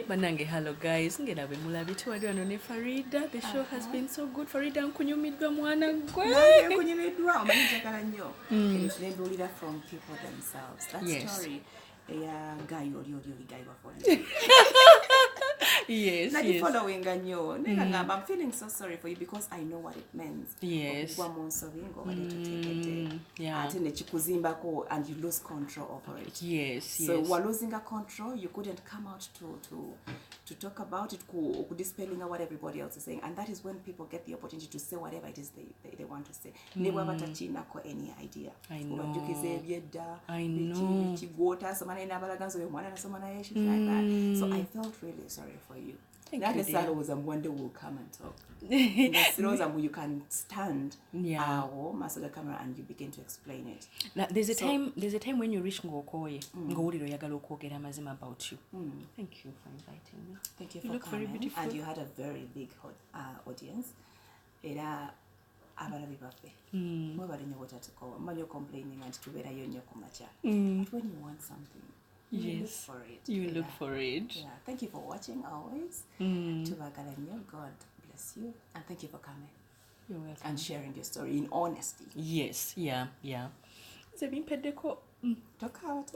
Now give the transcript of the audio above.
Banange, hello guys. Ngela be mulabitu wadi wano ne Farida. The show has been so good. Farida nkunyumidwa mwana gwe. Nange nkunyumidwa omanyi njagala nnyo. It's nebulira from people themselves. That story guy oli guy wafoni. Yes, yes. Following nnyo. I'm feeling so sorry for you because I know what it means. Yes. Okugwa mu nsobingo wali to take a day. Ate ne kikuzimbako and you lose control over it. Yes, so yes. while losing a control, you couldn't come out to talk about it, dispelling what everybody else is saying, and that is when people get the opportunity to say whatever it is they want to say. Never batachinako any idea. I know. I know. So I felt really sorry for you. That is one day will come and talk. You can stand the camera and you begin to explain it. Now, there's a time when you reach Ngokoye, Ngowuliro yagala okwogera amazima about you. Thank you for inviting me. Thank you for coming. Very beautiful. And you had a very big audience. Era abalabi baffe. Mwebale nnyo bw'otatukowa. Mmanyi complaining and tubeerayo nnyo ku makya. But when you want something, you look for it. You look for it. Yeah. Thank you for watching always. Tubagala nnyo. God bless you. And thank you for coming. You're welcome. And sharing your story in honesty. Yes. Yeah. Zebi mpeddeko. Talk out.